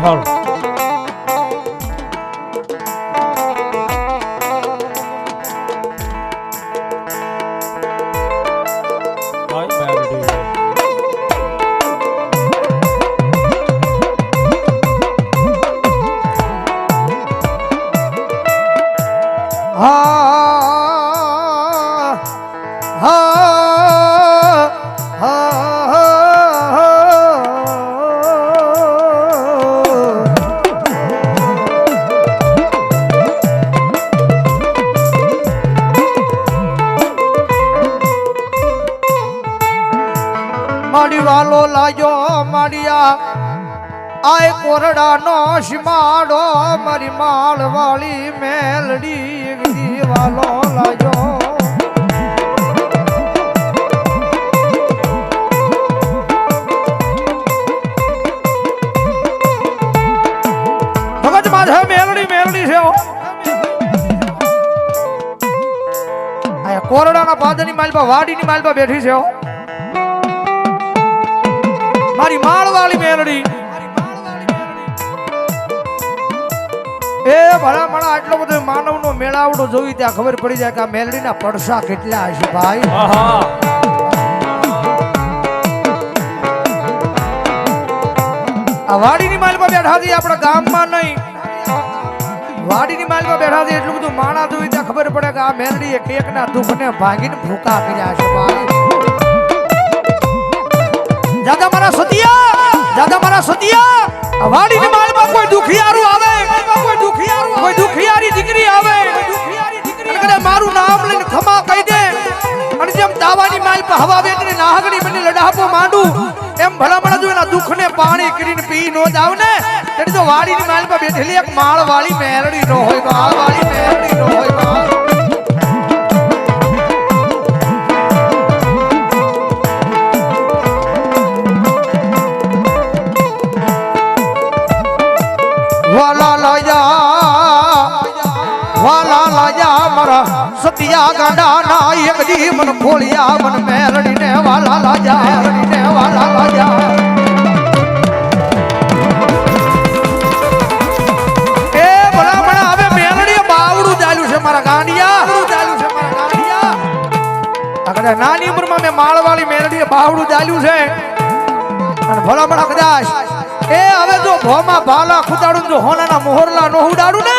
હાલો માડી વાલો લાગ્યો માડિયા આય કોરડા નો શિમાડો મારી માળ વાળી મેલડી વાલો લાગ્યો ભગત માધવ મેલડી મેલડી છે આય કોરડાના પાદરની માલપા વાડીની માલપા બેઠી છે મારી માળવાળી મેલડી એ ભલા મણા આટલો બધો માનવનો મેળાવડો જોઈ ત્યાં ખબર પડી જાય કે આ મેલડીના પડસા કેટલા હશે ભાઈ આ વાડીની માલમાં બેઠા હતી આપણા ગામમાં નહીં વાડીની માલમાં બેઠા હતી એટલું બધું માણા જોઈ ત્યાં ખબર પડે કે આ મેલડીએ કેકના દુઃખને ભાંગીને ભૂકા કર્યા છે ભાઈ દાદા મારા સતિયા વાડીની માલમાં કોઈ દુખિયારું આવે કોઈ દુખિયારી દીકરી આવે અને મારું નામ લઈને ખમા કહી દે અને જેમ દાવાની માલ પર હવા વેચને નાહગણી બની લડાપો માંડું એમ ભલામણા જો એના દુઃખને પાણી કરીને પી નો જાવ ને તેની તો વાડીની માલ પર બેઠેલી એક માળ વાળી મેલડી નો હોય માળ વાળી મેલડી નો હોય વાલા લાયા મારા સતિયા ગાંડા ના એક દી મન ખોલિયા મન મેલડી ને વાલા લાયા એ ભલામણા હવે મેલડી બાવડું ચાલ્યું છે મારા ગાંડિયા નાની ઉંમરમાં મેં માળવાળી મેલડી બાવડું ચાલ્યું છે અને ભલામણા કદાચ એ હવે જો ભોમાં ભાલા ખુદાડું જો હોનાના મોહરલા નો ઉડાડું ને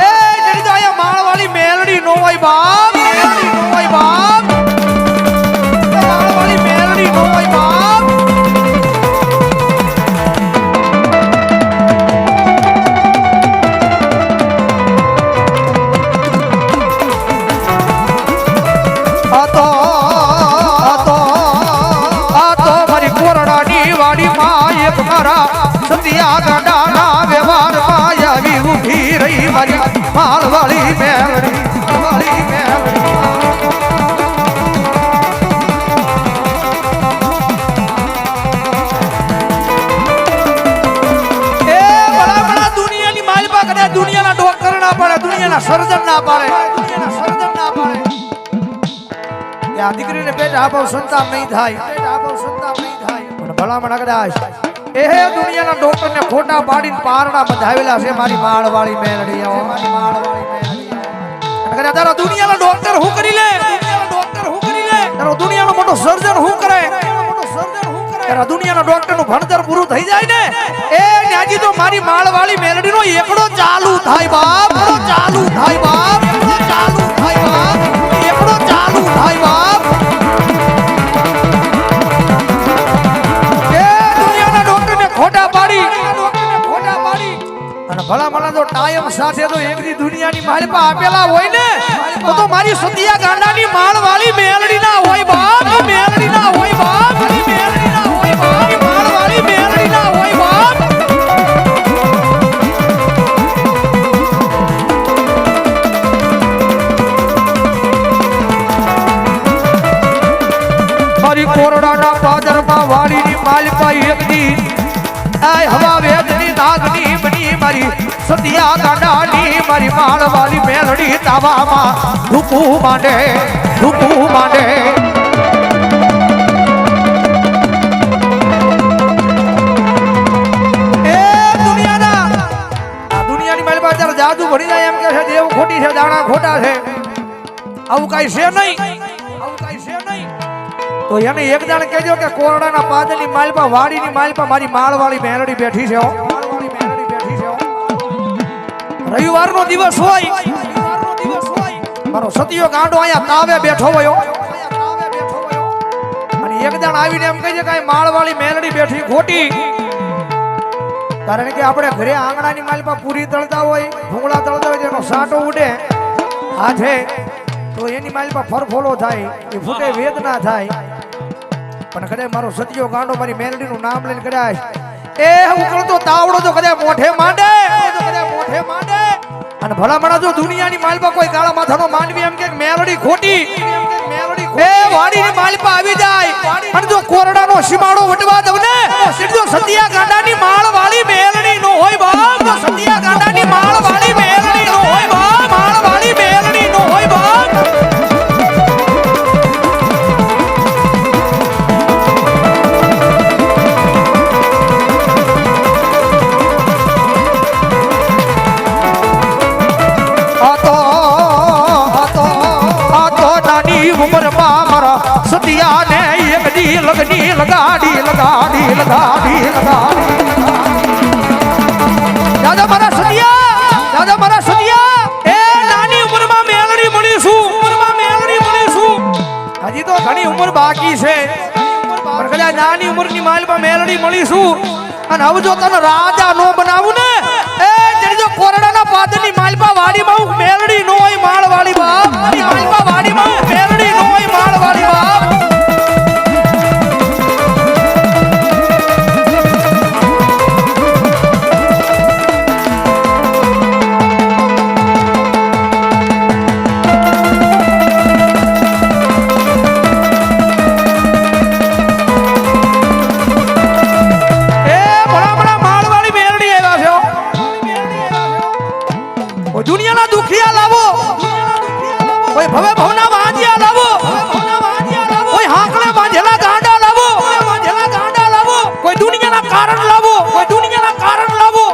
એ જડી તો આયા માળવાળી મેલડી નો હોય બાપ મેલડી નો હોય બાપ માળવાળી મેલડી નો હોય બાપ આ તો મારી કોરડાની વાડી માં એક મારા સતિયા ગાંડા ના વ્યવહાર માં આવી ઉભી રહી મારી માળવાળી મેલડી એ ભલામણા દુનિયાની માલપા કદાચ દુનિયાના ડોક્ટર ના પડે દુનિયાના સર્જન ના પાડે આ દીકરીને પેટ આપો સંતાન નહીં થાય પણ ભલામણા કદાચ એ દુનિયાના ડોક્ટર ને ખોટા પાડીને પારણા બંધાવેલા છે મારી માળવાળી મેલડી તારા દુનિયાના ડોક્ટર હું કરી લે તારો દુનિયાનો મોટો સર્જન હું કરે તારા દુનિયાના ડોક્ટર નું ભણતર પૂરું થઈ જાય ને એ ન્યાજી તો મારી માળવાળી મેલડી નો એકડો ચાલુ થાય બાપ ચાલુ થાય બાપ ચાલુ થાય બાપ એકડો ચાલુ થાય બાપ ભલા મને તો ટાઈમ સાથે તો એક દી દુનિયાની માલપા આપેલા હોય ને તો મારી સતિયા ગાંડાની માળવાળી મેલડી ના હોય બાપ મેલડી ના હોય બાપ મેલડી ના હોય બાપ માળવાળી મેલડી ના હોય બાપ મારી કોરડાના પાદરમાં વાડીની માલપા એક દી આય હવા વેદની નાગની બની મારી સતિયા ગાંડાની મારી માળવાળી મેલડી તાવામાં ધૂપું માંડે એ દુનિયા જાદુ ભરી જાય એમ કે છે દેવ ખોટી છે દાણા ખોટા છે આવું કઈ છે નહીં તો એને એક દાણ કહેજો કે કોરડાના પાદની માલપા વાડીની માલપા મારી માળવાળી મેલડી બેઠી છે રવિવારનો દિવસ હોય મારો સતિયો ગાંડો અહીંયા તાવે બેઠો હોય અને એક દાણ આવીને એમ કહે છે કે માળવાળી મેલડી બેઠી ખોટી કારણ કે આપણે ઘરે આંગણાની માલપા પૂરી તળતા હોય ભૂંગળા તળતા હોય એનો સાટો ઉડે હાથે તો એની માલપા ફરફોલો થાય એ ફૂટે વેદના થાય પણ કદાચ મારો સતિયો ગાંડો મારી મેલડીનું નામ લઈને કદાચ એ ઉકળતો તાવડો તો કદાચ મોઢે માંડે અને ભલા મણા જો દુનિયાની માલપા કોઈ કાળા માથાનો માંડવી એમ કે મેલડી ખોટી એ વાડીની માલપા આવી જાય અને જો કોરડાનો સીમાડો વટવા દઉં ને સીધો સતિયા ગાંડાની માળ વાળી મેલડી નો હોય બાપ સતિયા ગાંડાની માળ વાળી મેલડી નો હોય બાપ માળ વાળી મેલડી નો હોય બાપ સતિયા ને એક દી લગની લગાડી દાદા મારા સતિયા એ નાની ઉંમરમાં મેલડી મળીશું હજી તો ઘણી ઉંમર બાકી છે પણ કદાચ નાની ઉંમરની માલમાં મેલડી મળીશું અને હવે જો તને રાજા નો બનાવું ને એ જો કોરડાના પાદની માલપા વાડીમાં મેલડી નો હોય માળવાળી બાપ માલપા વાડીમાં મેલડી નો હોય માળવાળી બાપ દુનિયાના દુખિયા લાવો કોઈ ભવે ભવના વાંજિયા લાવો કોઈ હાંકલે બાંધેલા ગાંડા લાવો કોઈ દુનિયાના કારણ લાવો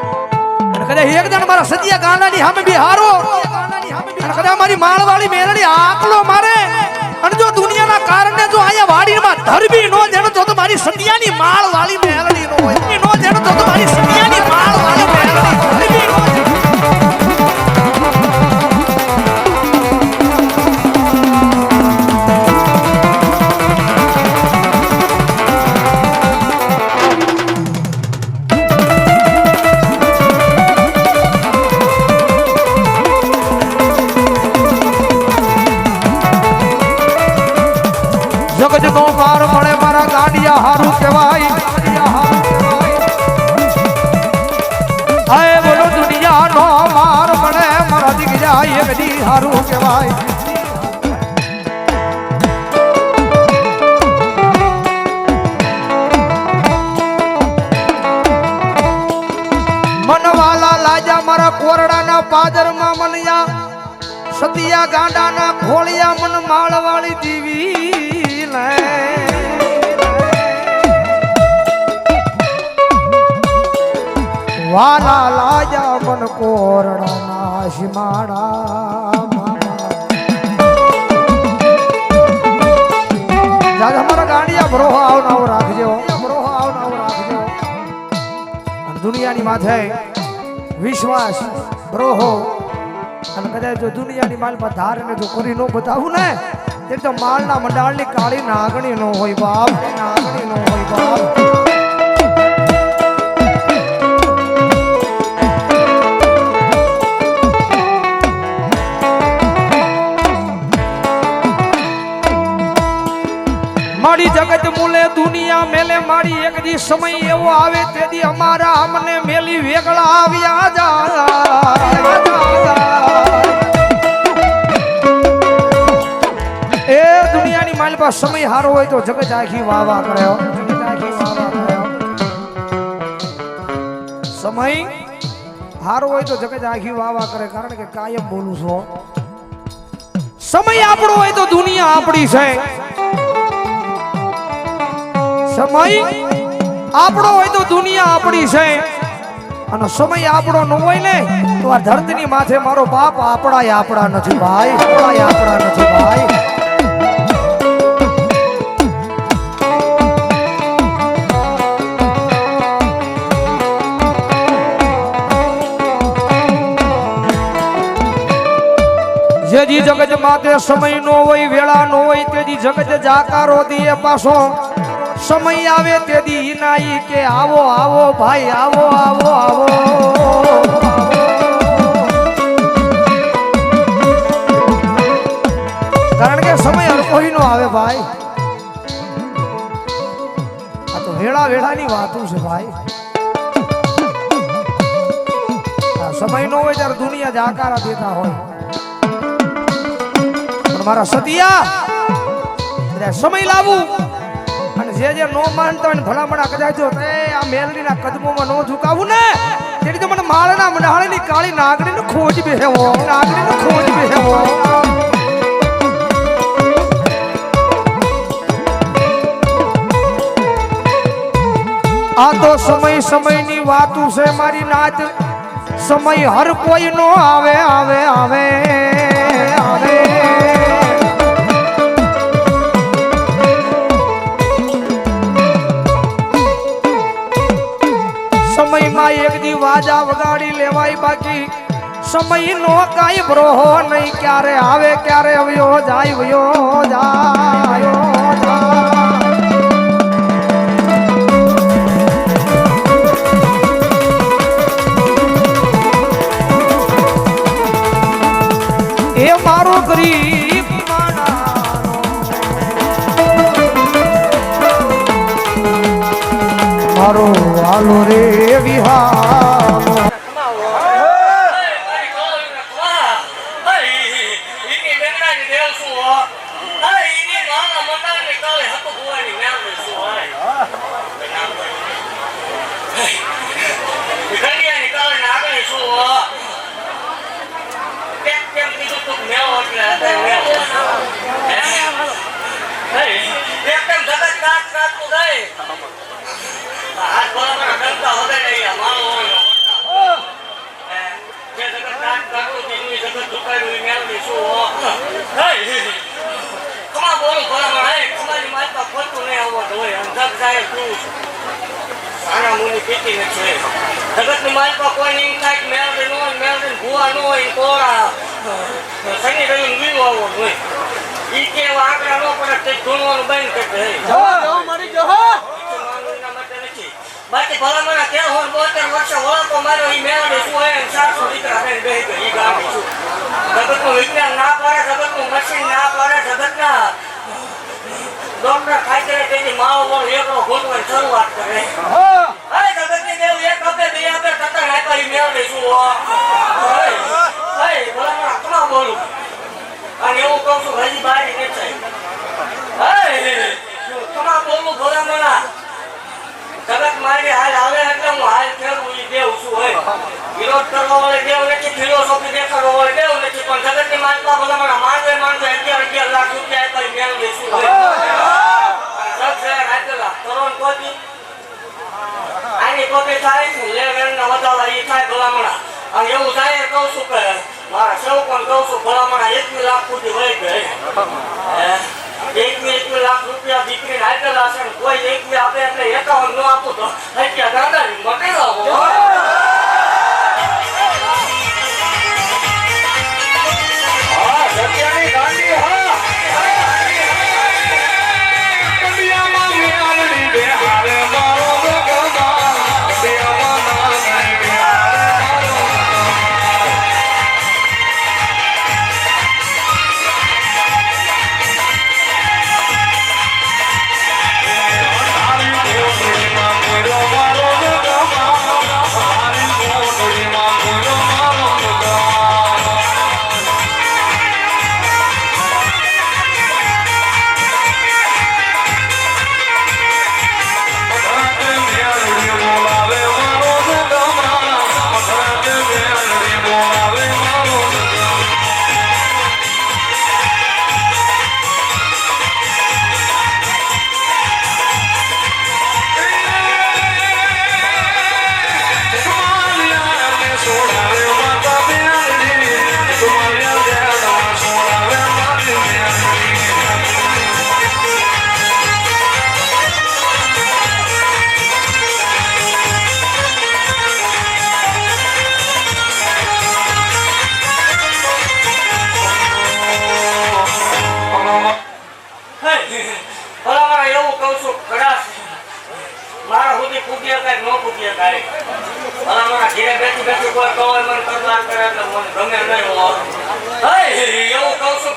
અને કદાચ એક જણ મારા સતિયા ગાંડાની સામે બિહારો અને કદાચ મારી માળવાળી મેલડી આકલો મારે અને જો દુનિયાના કારણે જો અહીંયા વાડીમાં ધરબી નો જેનો તો મારી સતિયાની માળવાળી મેલડી નો હોય નો જેનો તો મારી સતિયાની માળવાળી મેલડી ધરબી નો જગતનો માર મળે મારા ગાંડિયા હારું કહેવાય આય બોલો દુનિયાનો માર મળે મારા દીકરા એ બધી હારું કહેવાય મનવાલા લાજા મારા કોરડાના પાદરમાં મનયા સતિયા ગાંડાના ખોળિયા મન માળવાળી દીવી વાલા લાજા મન કોરડાના સીમાડા અમારા ગાંડિયા ભરોહો આવનાવો રાખજો દુનિયાની માથે વિશ્વાસ ભરોહો અને કદાચ જો દુનિયાની માલ પર ધારને જો કરી નો બતાવું ને તે તો માલના મંડાળની કાળી નાગણી નો હોય બાપ મારી જગત મૂલે દુનિયા મેલે મારી એક દી સમય એવો આવે તેથી અમારા અમને મેલી વેગળા આવ્યા જાય એ દુનિયાની માલ પાસે સમય હારો હોય તો જગત આખી વાવા કરે સમય હારો હોય તો જગત આખી વાવા કરે કારણ કે કાયમ બોલું છું સમય આપણો હોય તો દુનિયા આપણી છે સમય આપણો હોય તો દુનિયા આપણી છે અને સમય આપણો ન હોય ને તો આ ધરતીની માથે મારો બાપ આપણા નથી ભાઈ, આપણા નથી ભાઈ. જેજી જગત માતે સમય નો હોય, વેળા નો હોય, તેજી જગત જાકારો દીએ પાછો. સમય આવે તેદી નાઈ કે આવો આવો ભાઈ, આવો આવો આવો. કારણ કે સમય કોઈ નો આવે ભાઈ. આ તો વેળાની વાતો છે ભાઈ. સમય નો હોય ત્યારે દુનિયા જાકારા દેતા હોય. મારા સતિયા સમય લાવું અને જે નો માનતો હોય ભલામણા કદાચ આ મેલડીના કદમોમાં નો ઝુકાવું ને તેથી તો મને માળના મંડાળીની કાળી નાગણીનો ખોજ બેહેવો, નાગણીનો ખોજ બેહેવો. આ તો સમયની વાતું છે મારી નાત. સમય હર કોઈ નો આવે આવે આવે આવે. સમયમાં એક દી વાજા વગાડી લેવાય, બાકી સમય નો કાંઈ બ્રોહો નહીં. ક્યારે આવે ક્યારે આવ્યો જાય, વયો જાય. એ મારો ગરીબ મારો હાલો રે વિહારો. જગત ની માલ પર કોઈ નહીં થાય. મેળવી ભૂવા ન હોય, કોળા શનિ રવિ વીવો આવો હોય. ઈ કે આંકડા નો પડે તે ધૂણવાનું બંધ કરે. બાકી ભલામણા કે હોય 72 વર્ષે વળતો માર્યો ઈ મેળવી શું હોય 700 દીકરા બેન બેહી ગઈ. ઈ ગામની છું. જગત નું વિજ્ઞાન ના પાડે, જગત નું મશીન ના પાડે, જગત ના ડોક્ટર ખાઈ તેની માઓ બોલ એકલો ગોઠવાની શરૂઆત કરે. જગત ની દેવ એક આપે બે આપે કતર નાખી મેળવી શું ભલામણા કમા બોલું અને એવું કહું છું હજી બારી વેચાય. કમા બોલું ભલામણા જગત મારી હાલ આવે એટલે હું હાલ ખેડું ઈ દેવ છું હોય. વિરોધ કરવા વાળે દેવ નથી, ફિલોસોફી દેખાડવા વાળે દેવ નથી, પણ જગત ની માનતા ભલામણા માનવે 11 લાખ રૂપિયા આપી મેળવી શું હોય. કરોડ કોટી આની કોટી થાય લેવેલ ના વધારા ઈ થાય ભલામણા. અને એવું થાય કહું છું કે મારા સેવકોને કહું છું ભલામણા 21 લાખ સુધી વહી ગઈ. 21 લાખ રૂપિયા દીકરીને આપેલા છે, કોઈ 21 આપે એટલે 51 નો આપું તો અત્યારે દાદાની મટી લાવો. સત્યાની ગાંધી હા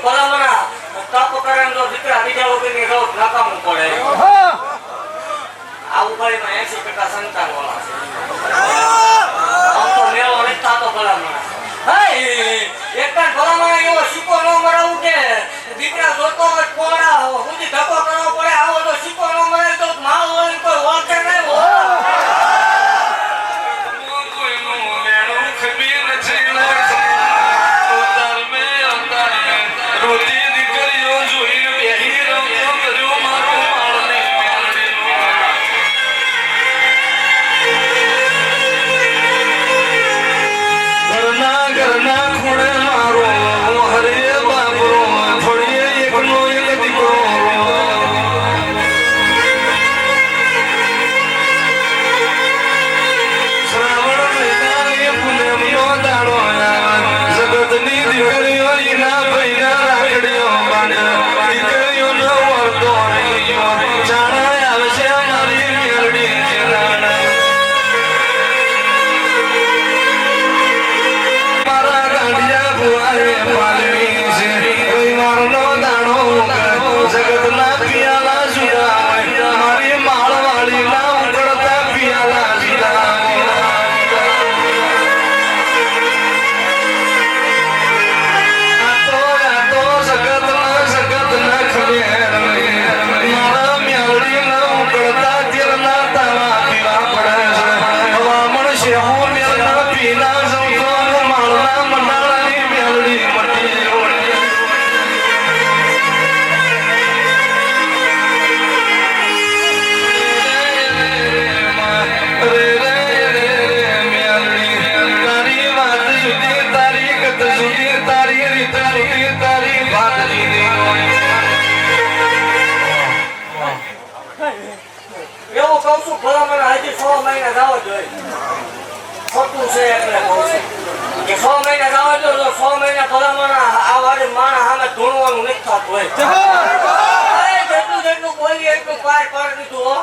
ભલામણા તપ કરે ને જો દીકરા બીજા વગરની રોજ નકામું પડે. આ ઉપાડીમાં 80% સંતાન વાળા છે. આમ તો મેળો નથી થતો ભલામણા. એક ભલામણા એવો સિક્કો ન મરાવું કે દીકરા જોતો હોય કોડા સુધી ધક્કો કરવો પડે. આવો તો સિક્કો ન મરાય તો માલ હોય કોઈ ઓળખે નહીં હોય. એવું કહું છું ભલામણ હજી 6 મહિના જવા જોઈએ. ખોટું છે એટલે કહું છું કે 6 મહિના જવા દો તો 6 મહિના ભલામણ આ વાળી માણસ સામે ધૂણવાનું નથી થતું હોય. જેટલું જેટલું બોલીએ એટલું પાર પાડી દીધું.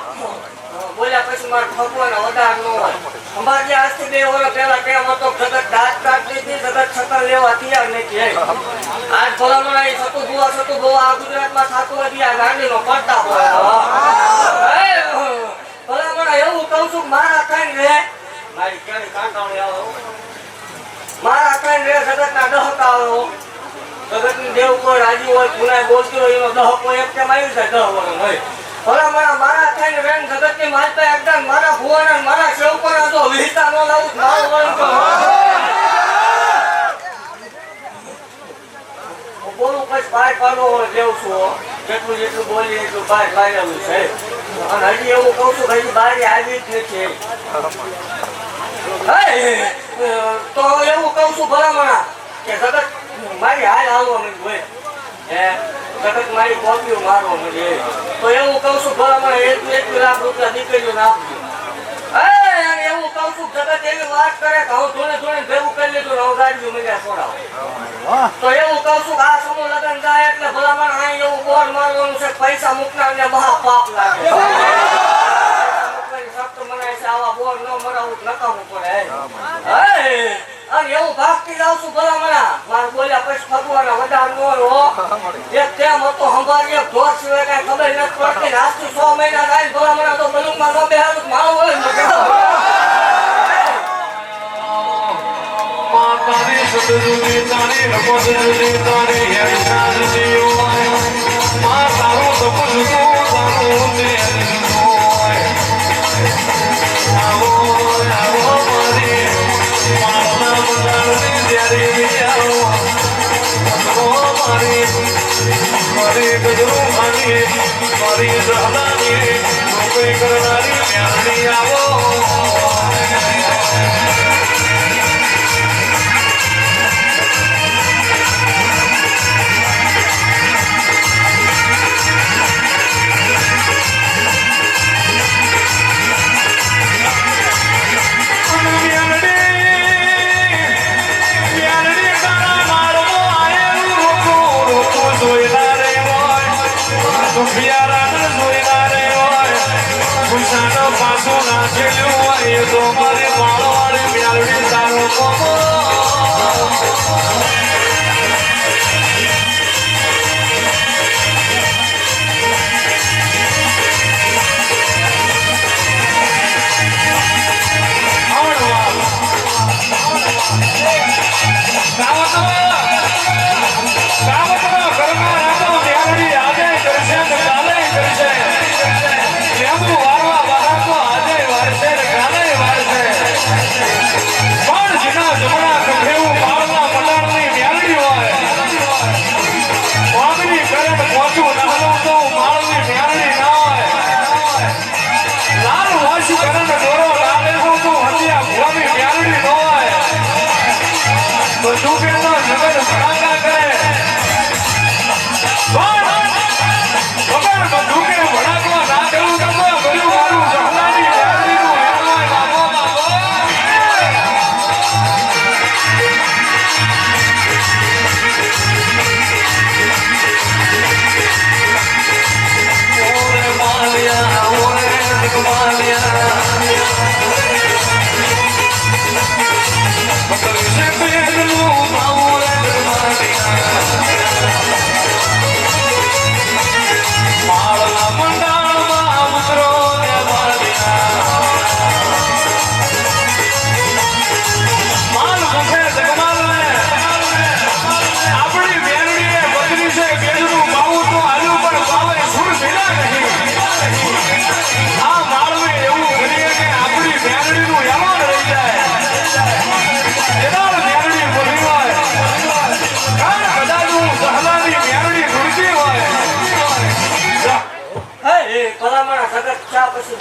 બોલ્યા પછી મારે ભગવાન વધાર ન હોય. અમારે જે આજથી 2 વર્ષ પહેલા કેમ હતો જગત દાંત કાઢી દીધી જગત છતાં લેવા તૈયાર નથી. આજ ભલામણ સતું બુવા આ ગુજરાતમાં થતું હતી. આ ગાંધીનો પડતા હોય. ભલામણ એવું કહું છું મારા કઈ રે મારી ક્યારે કાંટાણી આવો મારા કઈ રે જગતના દહકાઓ જગતની દેવ કોઈ રાજી હોય પુનાય બોલતી હોય એનો દહકો એક કેમ આવી જાય 10 વર્ષ હોય. ભલામણ મારા કઈ રે જગતની માલતા એકદમ મારા ભુવાના મારા સેવકોના તો વિહિતા ન લાવું મારું વળું બોલું પછી બહાર પાડો દેવું છું. જેટલું બોલીએ એટલું બહાર પાડેલું છે. અને હજી એવું કહું છું કે હજી બહાર આવી જ નથી. તો એવું કહું છું ભલામણા કે જગત મારી હાલ હાલવા માંડી હોય જગત મારી કોપીઓ મારવા માંડી. તો એવું કહું છું ભલામણા 1 લાખ રૂપિયા દીકરીઓ નાખજો. એવું કહું છું જગત એવી વાત કરે કે હું ધોણે ભેગું કરી લીધું હું ગાડીઓ મજા છોડાવું. તો એવું કહું છું આ સમૂહ લગ્ન જાય એટલે ભલામણ આ એવું બોર મારવાનું છે પૈસા મૂકનારને મહા પાપ લાગે. શબ્દ મનાય છે આવા બોર ન મરાવું નકામું પડે. અને એવું ભાગતી જાઉં છું ભલામણા મારે બોલ્યા પછી ભગવાન વધાર ન હો. એક તેમ હતો સંભાળીએ ઢોર સિવાય કઈ ખબર નથી પડતી. આજથી 6 મહિના થાય ભલામણા તો બલુમાં ન બેહારું મારું હોય તારી સદજુની તારી રમજુની તારી હેડસાજીઓ મા તારું સપનું તારું તેજોય આવો મારી મારા મંડળની દેરી આવો મારી ગજરું મારી સહલાની કોઈ કરનારી મ્યાણી આવો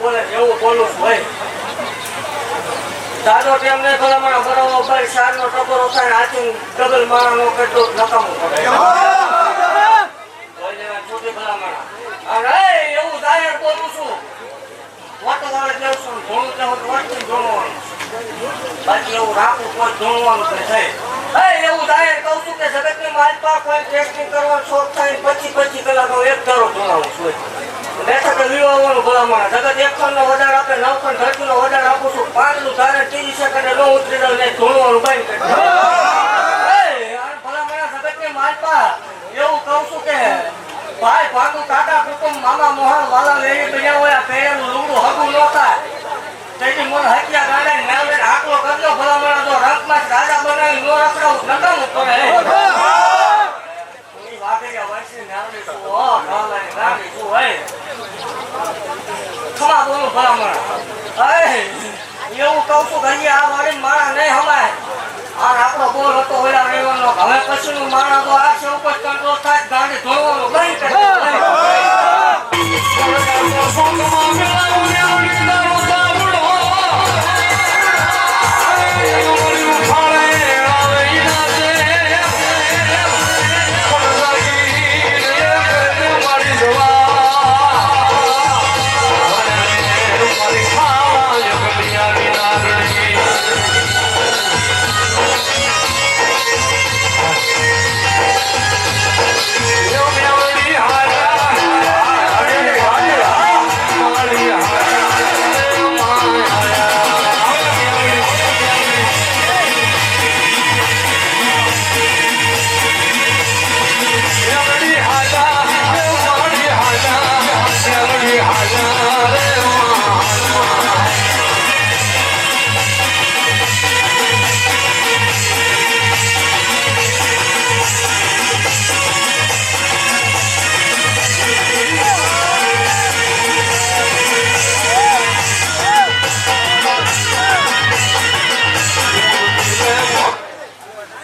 બોલે છે, એવું બોલું છું ભાઈ. દાદો તેમને ભલામણ બરોબર સારનો ટકોરો થાય હાથી ડબલ મારાનો કેટલો નકામું પડે. કોઈ લેવા છોટી ભલામણ. અને એવું જાહેર બોલું છું. વાતો વાળા જેવું છું, ધોણું ત્યાં હોય તો ધોણવાનું. બાકી એવું રાખું કોઈ ધોણવાનું તો થાય. એવું જાહેર કહું છું કે જગતની માલપા કોઈ ટેસ્ટિંગ કરવાનો શોખ થાય 25 કલાકનો એક ધારો ધોણાવું છું. બેઠક વિવાહોનું ભલામણ. જગત 1 ખંડનો વધારે આપે, 9 ખંડ ધરતીનો વધારે આપું છું. 5નું ધારે 30 સેકન્ડે ન ઉતરી જાય ને ધોણવાનું બંધ કરી.